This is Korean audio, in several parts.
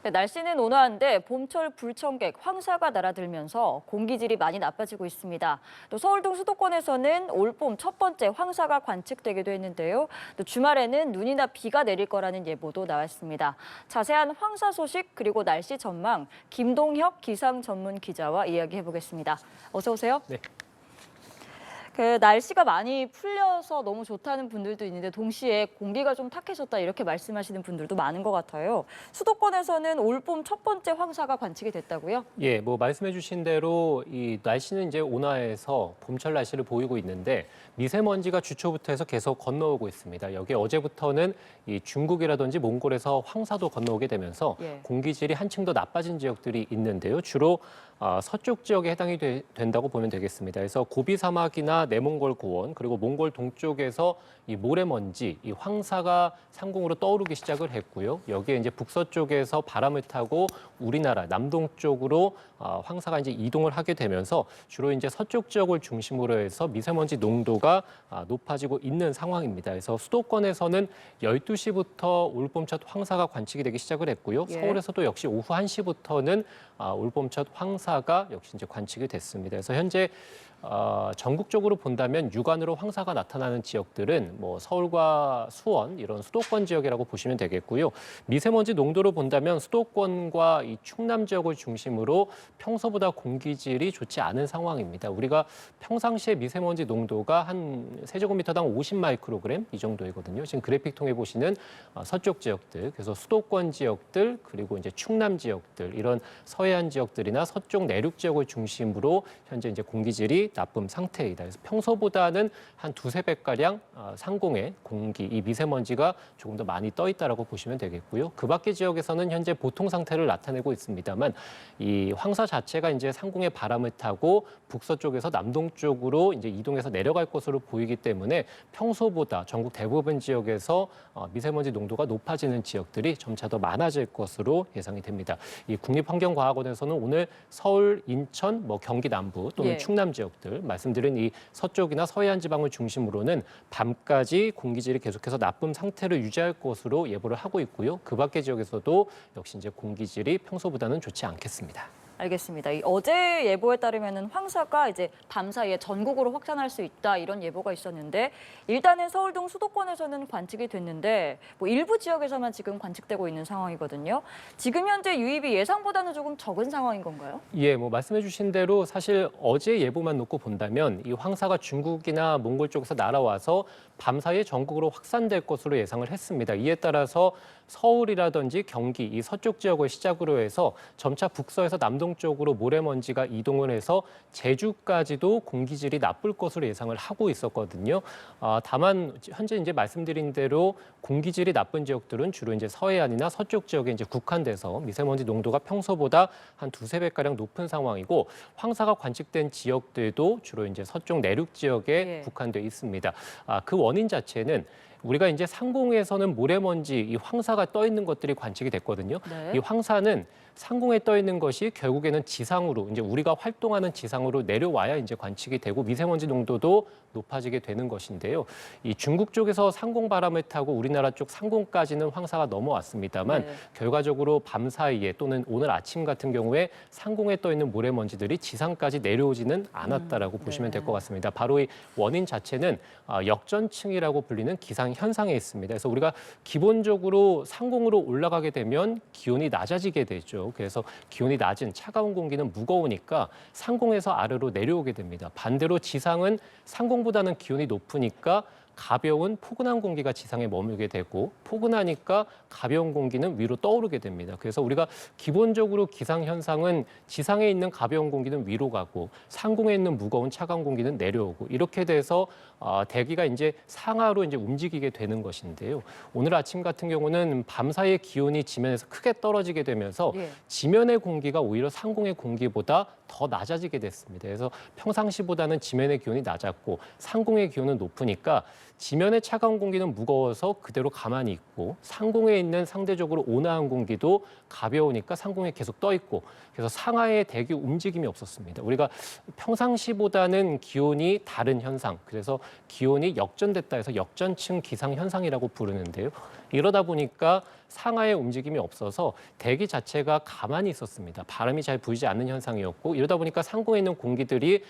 네, 날씨는 온화한데 봄철 불청객, 황사가 날아들면서 공기질이 많이 나빠지고 있습니다. 또 서울 등 수도권에서는 올봄 첫 번째 황사가 관측되기도 했는데요. 또 주말에는 눈이나 비가 내릴 거라는 예보도 나왔습니다. 자세한 황사 소식 그리고 날씨 전망 김동혁 기상 전문 기자와 이야기해 보겠습니다. 어서 오세요. 네. 날씨가 많이 풀려서 너무 좋다는 분들도 있는데 동시에 공기가 좀 탁해졌다 이렇게 말씀하시는 분들도 많은 것 같아요. 수도권에서는 올봄 첫 번째 황사가 관측이 됐다고요? 예, 말씀해 주신 대로 이 날씨는 이제 온화해서 봄철 날씨를 보이고 있는데 미세먼지가 주초부터 해서 계속 건너오고 있습니다. 여기 어제부터는 이 중국이라든지 몽골에서 황사도 건너오게 되면서 공기질이 한층 더 나빠진 지역들이 있는데요. 주로 서쪽 지역에 해당이 된다고 보면 되겠습니다. 그래서 고비 사막이나 내몽골 고원 그리고 몽골 동쪽에서 이 모래먼지, 이 황사가 상공으로 떠오르기 시작을 했고요. 여기에 이제 북서쪽에서 바람을 타고 우리나라 남동쪽으로 황사가 이제 이동을 하게 되면서 주로 이제 서쪽 지역을 중심으로 해서 미세먼지 농도가 높아지고 있는 상황입니다. 그래서 수도권에서는 12시부터 올봄 첫 황사가 관측이 되기 시작을 했고요. 서울에서도 역시 오후 1시부터는 올봄 첫 황사가 역시 이제 관측이 됐습니다. 그래서 현재 전국적으로 본다면 육안으로 황사가 나타나는 지역들은 서울과 수원 이런 수도권 지역이라고 보시면 되겠고요. 미세먼지 농도로 본다면 수도권과 이 충남 지역을 중심으로 평소보다 공기질이 좋지 않은 상황입니다. 우리가 평상시에 미세먼지 농도가 한 세제곱미터당 50 마이크로그램 이 정도이거든요. 지금 그래픽 통해 보시는 서쪽 지역들, 그래서 수도권 지역들 그리고 이제 충남 지역들 이런 서해안 지역들이나 서쪽 내륙 지역을 중심으로 현재 이제 공기질이 나쁨 상태이다. 그래서 평소보다는 한 두세 배가량 상공에 공기, 이 미세먼지가 조금 더 많이 떠 있다라고 보시면 되겠고요. 그 밖의 지역에서는 현재 보통 상태를 나타내고 있습니다만 이 황사 자체가 이제 상공에 바람을 타고 북서쪽에서 남동쪽으로 이제 이동해서 내려갈 것으로 보이기 때문에 평소보다 전국 대부분 지역에서 미세먼지 농도가 높아지는 지역들이 점차 더 많아질 것으로 예상이 됩니다. 이 국립환경과학원에서는 오늘 서울, 인천, 경기 남부 또는 충남 지역들 말씀드린 이 서쪽이나 서해안 지방을 중심으로는 밤까지 공기질이 계속해서 나쁨 상태를 유지할 것으로 예보를 하고 있고요. 그 밖의 지역에서도 역시 이제 공기질이 평소보다는 좋지 않겠습니다. 알겠습니다. 어제 예보에 따르면 황사가 이제 밤 사이에 전국으로 확산할 수 있다 이런 예보가 있었는데 일단은 서울 등 수도권에서는 관측이 됐는데 일부 지역에서만 지금 관측되고 있는 상황이거든요. 지금 현재 유입이 예상보다는 조금 적은 상황인 건가요? 예, 말씀해 주신 대로 사실 어제 예보만 놓고 본다면 이 황사가 중국이나 몽골 쪽에서 날아와서 밤 사이에 전국으로 확산될 것으로 예상을 했습니다. 이에 따라서 서울이라든지 경기, 이 서쪽 지역을 시작으로 해서 점차 북서에서 남동쪽으로 모래먼지가 이동을 해서 제주까지도 공기질이 나쁠 것으로 예상을 하고 있었거든요. 다만 현재 이제 말씀드린 대로 공기질이 나쁜 지역들은 주로 이제 서해안이나 서쪽 지역에 이제 국한돼서 미세먼지 농도가 평소보다 한 두세 배가량 높은 상황이고 황사가 관측된 지역들도 주로 이제 서쪽 내륙 지역에 국한돼 있습니다. 그 원인 자체는 우리가 이제 상공에서는 모래먼지, 이 황사가 떠 있는 것들이 관측이 됐거든요. 이 황사는 상공에 떠 있는 것이 결국에는 지상으로 이제 우리가 활동하는 지상으로 내려와야 이제 관측이 되고 미세먼지 농도도 높아지게 되는 것인데요. 이 중국 쪽에서 상공 바람을 타고 우리나라 쪽 상공까지는 황사가 넘어왔습니다만 결과적으로 밤 사이에 또는 오늘 아침 같은 경우에 상공에 떠 있는 모래먼지들이 지상까지 내려오지는 않았다라고 보시면 될 것 같습니다. 바로 이 원인 자체는 역전층이라고 불리는 기상 현상에 있습니다. 그래서 우리가 기본적으로 상공으로 올라가게 되면 기온이 낮아지게 되죠. 그래서 기온이 낮은 차가운 공기는 무거우니까 상공에서 아래로 내려오게 됩니다. 반대로 지상은 상공보다는 기온이 높으니까 가벼운 포근한 공기가 지상에 머물게 되고 포근하니까 가벼운 공기는 위로 떠오르게 됩니다. 그래서 우리가 기본적으로 기상 현상은 지상에 있는 가벼운 공기는 위로 가고 상공에 있는 무거운 차가운 공기는 내려오고 이렇게 돼서 대기가 이제 상하로 이제 움직이게 되는 것인데요. 오늘 아침 같은 경우는 밤 사이에 기온이 지면에서 크게 떨어지게 되면서 지면의 공기가 오히려 상공의 공기보다 더 낮아지게 됐습니다. 그래서 평상시보다는 지면의 기온이 낮았고 상공의 기온은 높으니까 지면의 차가운 공기는 무거워서 그대로 가만히 있고 상공에 있는 상대적으로 온화한 공기도 가벼우니까 상공에 계속 떠 있고 그래서 상하의 대기 움직임이 없었습니다. 우리가 평상시보다는 기온이 다른 현상, 그래서 기온이 역전됐다 해서 역전층 기상 현상이라고 부르는데요. 이러다 보니까 상하의 움직임이 없어서 대기 자체가 가만히 있었습니다. 바람이 잘 불지 않는 현상이었고 이러다 보니까 상공에 있는 공기들이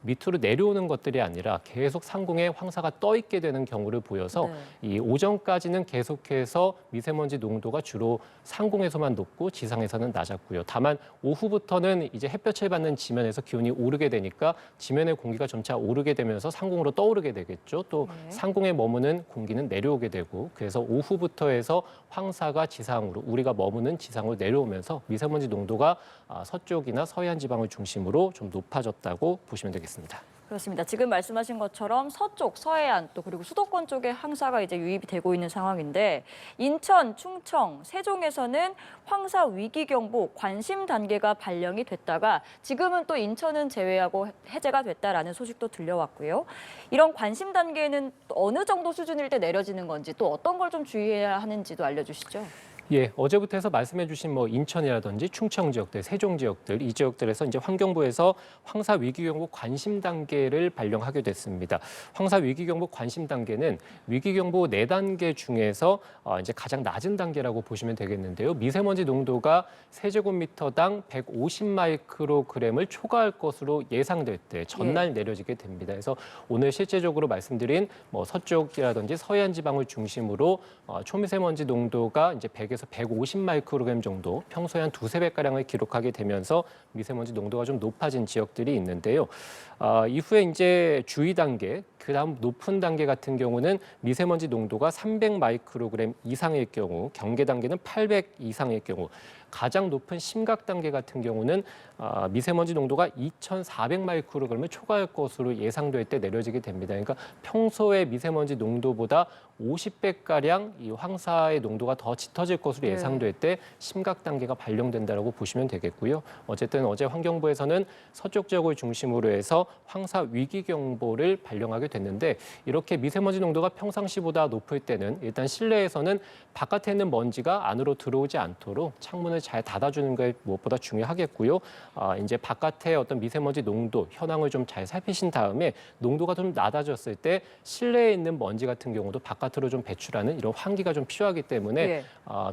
밑으로 내려오는 것들이 아니라 계속 상공에 황사가 떠 있게 되는 경우를 보여서 이 오전까지는 계속해서 미세먼지 농도가 주로 상공에서만 높고 지상에서는 낮았고요. 다만 오후부터는 이제 햇볕을 받는 지면에서 기온이 오르게 되니까 지면의 공기가 점차 오르게 되면서 상공으로 떠오르게 되겠죠. 또 상공에 머무는 공기는 내려오게 되고 그래서 오후부터 해서 황사가 지상으로 우리가 머무는 지상으로 내려오면서 미세먼지 농도가 서쪽이나 서해안 지방을 중심으로 좀 높아졌다고 보시면 되겠습니다. 그렇습니다. 지금 말씀하신 것처럼 서쪽, 서해안 또 그리고 수도권 쪽에 황사가 이제 유입이 되고 있는 상황인데 인천, 충청, 세종에서는 황사 위기경보 관심 단계가 발령이 됐다가 지금은 또 인천은 제외하고 해제가 됐다라는 소식도 들려왔고요. 이런 관심 단계는 어느 정도 수준일 때 내려지는 건지 또 어떤 걸 좀 주의해야 하는지도 알려주시죠. 예, 어제부터 해서 말씀해주신 인천이라든지 충청 지역들, 세종 지역들, 이 지역들에서 이제 환경부에서 황사 위기경보 관심 단계를 발령하게 됐습니다. 황사 위기경보 관심 단계는 위기경보 4단계 중에서 이제 가장 낮은 단계라고 보시면 되겠는데요. 미세먼지 농도가 세제곱미터당 150마이크로그램을 초과할 것으로 예상될 때 전날 내려지게 됩니다. 그래서 오늘 실제적으로 말씀드린 서쪽이라든지 서해안 지방을 중심으로 초미세먼지 농도가 이제 100에서 150마이크로그램 정도 평소에 한 2~3배가량을 기록하게 되면서 미세먼지 농도가 좀 높아진 지역들이 있는데요. 이후에 이제 주의 단계, 그다음 높은 단계 같은 경우는 미세먼지 농도가 300마이크로그램 이상일 경우, 경계 단계는 800 이상일 경우, 가장 높은 심각 단계 같은 경우는 미세먼지 농도가 2,400마이크로그램을 초과할 것으로 예상될 때 내려지게 됩니다. 그러니까 평소의 미세먼지 농도보다 50배가량 이 황사의 농도가 더 짙어질 것으로 예상될 때 심각 단계가 발령된다고 보시면 되겠고요. 어쨌든 어제 환경부에서는 서쪽 지역을 중심으로 해서 황사 위기 경보를 발령하게 됐는데 이렇게 미세먼지 농도가 평상시보다 높을 때는 일단 실내에서는 바깥에 있는 먼지가 안으로 들어오지 않도록 창문을 잘 닫아주는 게 무엇보다 중요하겠고요. 이제 바깥의 어떤 미세먼지 농도 현황을 좀 잘 살피신 다음에 농도가 좀 낮아졌을 때 실내에 있는 먼지 같은 경우도 바깥으로 좀 배출하는 이런 환기가 좀 필요하기 때문에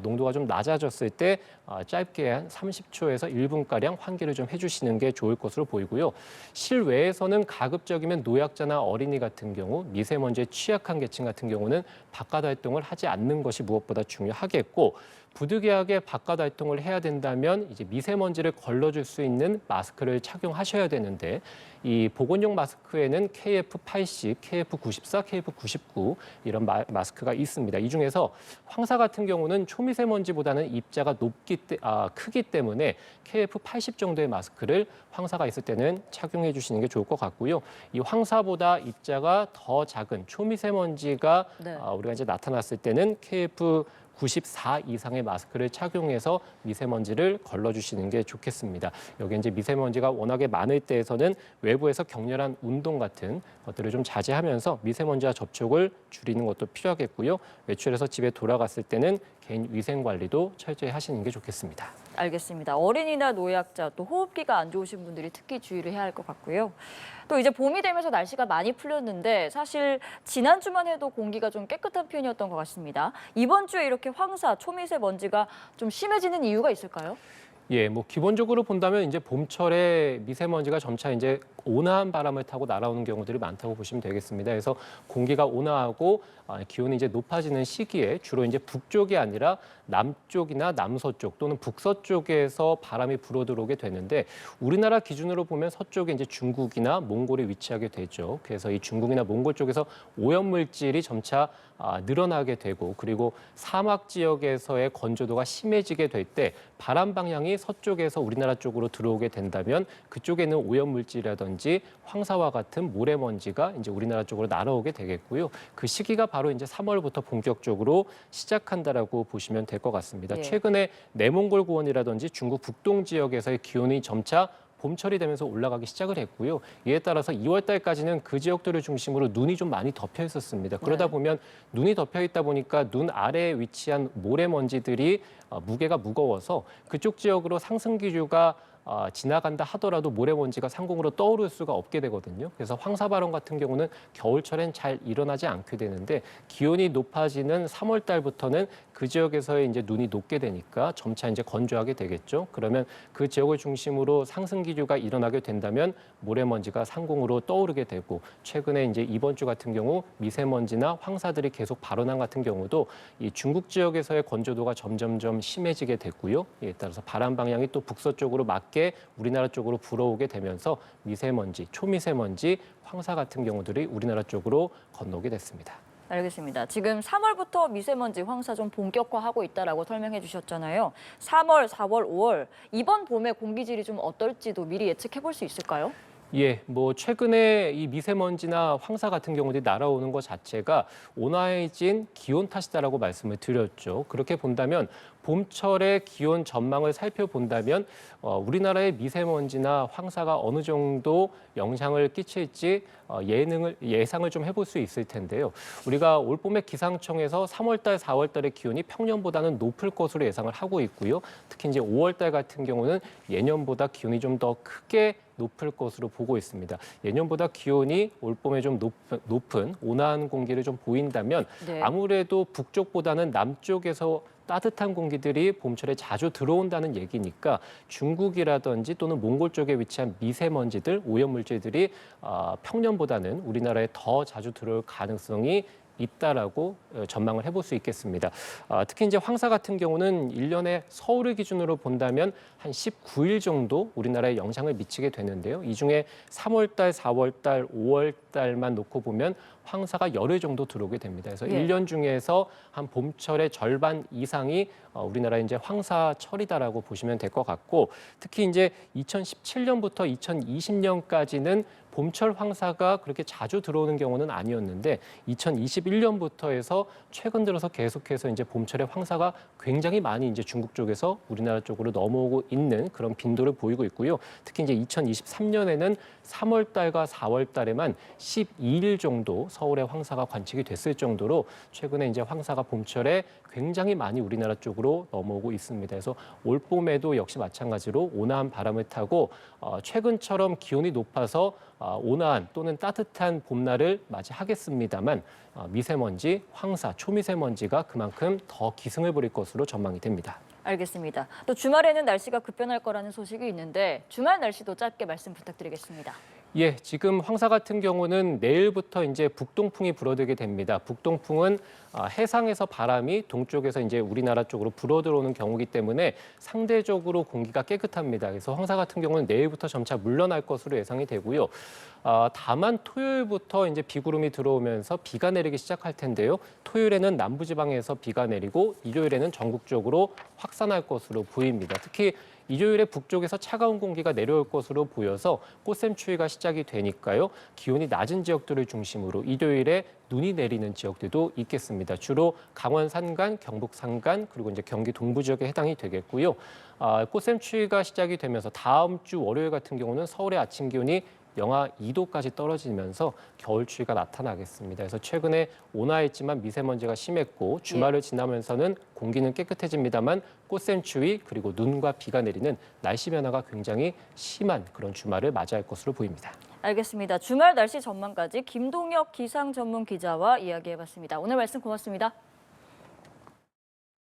농도가 좀 낮아졌을 때 짧게 한 30초에서 1분가량 환기를 좀 해주시는 게 좋을 것으로 보이고요. 실외에서는 가급적이면 노약자나 어린이 같은 경우 미세먼지에 취약한 계층 같은 경우는 바깥 활동을 하지 않는 것이 무엇보다 중요하겠고 부득이하게 바깥 활동을 해야 된다면 이제 미세먼지를 걸러줄 수 있는 마스크를 착용하셔야 되는데 이 보건용 마스크에는 KF80, KF94, KF99 이런 마스크가 있습니다. 이 중에서 황사 같은 경우는 초미세먼지보다는 입자가 크기 때문에 KF80 정도의 마스크를 황사가 있을 때는 착용해 주시는 게 좋을 것 같고요. 이 황사보다 입자가 더 작은 초미세먼지가 우리가 이제 나타났을 때는 KF94 이상의 마스크를 착용해서 미세먼지를 걸러주시는 게 좋겠습니다. 여기 이제 미세먼지가 워낙에 많을 때에서는 외부에서 격렬한 운동 같은 것들을 좀 자제하면서 미세먼지와 접촉을 줄이는 것도 필요하겠고요. 외출해서 집에 돌아갔을 때는 개인 위생 관리도 철저히 하시는 게 좋겠습니다. 알겠습니다. 어린이나 노약자 또 호흡기가 안 좋으신 분들이 특히 주의를 해야 할 것 같고요. 또 이제 봄이 되면서 날씨가 많이 풀렸는데 사실 지난주만 해도 공기가 좀 깨끗한 편이었던 것 같습니다. 이번 주에 이렇게 황사, 초미세먼지가 좀 심해지는 이유가 있을까요? 예, 기본적으로 본다면 이제 봄철에 미세먼지가 점차 이제 온화한 바람을 타고 날아오는 경우들이 많다고 보시면 되겠습니다. 그래서 공기가 온화하고 기온이 이제 높아지는 시기에 주로 이제 북쪽이 아니라 남쪽이나 남서쪽 또는 북서쪽에서 바람이 불어 들어오게 되는데 우리나라 기준으로 보면 서쪽에 이제 중국이나 몽골이 위치하게 되죠. 그래서 이 중국이나 몽골 쪽에서 오염물질이 점차 늘어나게 되고 그리고 사막 지역에서의 건조도가 심해지게 될 때 바람 방향이 서쪽에서 우리나라 쪽으로 들어오게 된다면 그쪽에 있는 오염물질이라든지 황사와 같은 모래먼지가 이제 우리나라 쪽으로 날아오게 되겠고요. 그 시기가 바로 이제 3월부터 본격적으로 시작한다라고 보시면 될 것 같습니다. 최근에 내몽골 고원이라든지 중국 북동 지역에서의 기온이 점차 봄철이 되면서 올라가기 시작을 했고요. 이에 따라서 2월 달까지는 그 지역들을 중심으로 눈이 좀 많이 덮여 있었습니다. 그러다 네. 보면 눈이 덮여 있다 보니까 눈 아래에 위치한 모래먼지들이 무게가 무거워서 그쪽 지역으로 상승 기류가 지나간다 하더라도 모래먼지가 상공으로 떠오를 수가 없게 되거든요. 그래서 황사 발원 같은 경우는 겨울철엔 잘 일어나지 않게 되는데 기온이 높아지는 3월 달부터는 그 지역에서의 이제 눈이 녹게 되니까 점차 이제 건조하게 되겠죠. 그러면 그 지역을 중심으로 상승 기류가 일어나게 된다면 모래먼지가 상공으로 떠오르게 되고 최근에 이제 이번 주 같은 경우 미세먼지나 황사들이 계속 발원한 같은 경우도 이 중국 지역에서의 건조도가 점점점 심해지게 됐고요. 이에 따라서 바람 방향이 또 북서쪽으로 맞게 우리나라 쪽으로 불어오게 되면서 미세먼지, 초미세먼지, 황사 같은 경우들이 우리나라 쪽으로 건너오게 됐습니다. 알겠습니다. 지금 3월부터 미세먼지 황사 좀 본격화하고 있다라고 설명해 주셨잖아요. 3월, 4월, 5월 이번 봄에 공기질이 좀 어떨지도 미리 예측해 볼 수 있을까요? 예, 뭐 최근에 이 미세먼지나 황사 같은 경우들이 날아오는 것 자체가 온화해진 기온 탓이다라고 말씀을 드렸죠. 그렇게 본다면 봄철의 기온 전망을 살펴본다면 우리나라의 미세먼지나 황사가 어느 정도 영향을 끼칠지 예상을 좀 해볼 수 있을 텐데요. 우리가 올 봄에 기상청에서 3월 달, 4월 달의 기온이 평년보다는 높을 것으로 예상을 하고 있고요. 특히 이제 5월 달 같은 경우는 예년보다 기온이 좀 더 크게 높을 것으로 보고 있습니다. 예년보다 기온이 올 봄에 좀 높은 온화한 공기를 좀 보인다면 네. 아무래도 북쪽보다는 남쪽에서 따뜻한 공기들이 봄철에 자주 들어온다는 얘기니까 중국이라든지 또는 몽골 쪽에 위치한 미세먼지들, 오염물질들이 평년보다는 우리나라에 더 자주 들어올 가능성이 있다라고 전망을 해볼 수 있겠습니다. 특히 이제 황사 같은 경우는 1년에 서울을 기준으로 본다면 한 19일 정도 우리나라에 영향을 미치게 되는데요. 이 중에 3월 달, 4월 달, 5월 달만 놓고 보면 황사가 열흘 정도 들어오게 됩니다. 그래서 예. 1년 중에서 한 봄철의 절반 이상이 우리나라의 이제 황사철이다라고 보시면 될 것 같고 특히 이제 2017년부터 2020년까지는 봄철 황사가 그렇게 자주 들어오는 경우는 아니었는데 2021년부터 해서 최근 들어서 계속해서 이제 봄철의 황사가 굉장히 많이 이제 중국 쪽에서 우리나라 쪽으로 넘어오고 있는 그런 빈도를 보이고 있고요. 특히 이제 2023년에는 3월 달과 4월 달에만 12일 정도 서울의 황사가 관측이 됐을 정도로 최근에 이제 황사가 봄철에 굉장히 많이 우리나라 쪽으로 넘어오고 있습니다. 그래서 올 봄에도 역시 마찬가지로 온화한 바람을 타고 최근처럼 기온이 높아서 온화한 또는 따뜻한 봄날을 맞이하겠습니다만 미세먼지, 황사, 초미세먼지가 그만큼 더 기승을 부릴 것으로 전망이 됩니다. 알겠습니다. 또 주말에는 날씨가 급변할 거라는 소식이 있는데 주말 날씨도 짧게 말씀 부탁드리겠습니다. 예, 지금 황사 같은 경우는 내일부터 이제 북동풍이 불어들게 됩니다. 북동풍은 해상에서 바람이 동쪽에서 이제 우리나라 쪽으로 불어들어오는 경우이기 때문에 상대적으로 공기가 깨끗합니다. 그래서 황사 같은 경우는 내일부터 점차 물러날 것으로 예상이 되고요. 다만 토요일부터 이제 비구름이 들어오면서 비가 내리기 시작할 텐데요. 토요일에는 남부지방에서 비가 내리고 일요일에는 전국적으로 확산할 것으로 보입니다. 특히 일요일에 북쪽에서 차가운 공기가 내려올 것으로 보여서 꽃샘추위가 시작이 되니까요. 기온이 낮은 지역들을 중심으로 일요일에 눈이 내리는 지역들도 있겠습니다. 주로 강원 산간, 경북 산간, 그리고 이제 경기 동부 지역에 해당이 되겠고요. 꽃샘추위가 시작이 되면서 다음 주 월요일 같은 경우는 서울의 아침 기온이 영하 2도까지 떨어지면서 겨울 추위가 나타나겠습니다. 그래서 최근에 온화했지만 미세먼지가 심했고 주말을 지나면서는 공기는 깨끗해집니다만 꽃샘추위 그리고 눈과 비가 내리는 날씨 변화가 굉장히 심한 그런 주말을 맞이할 것으로 보입니다. 알겠습니다. 주말 날씨 전망까지 김동혁 기상 전문 기자와 이야기해봤습니다. 오늘 말씀 고맙습니다.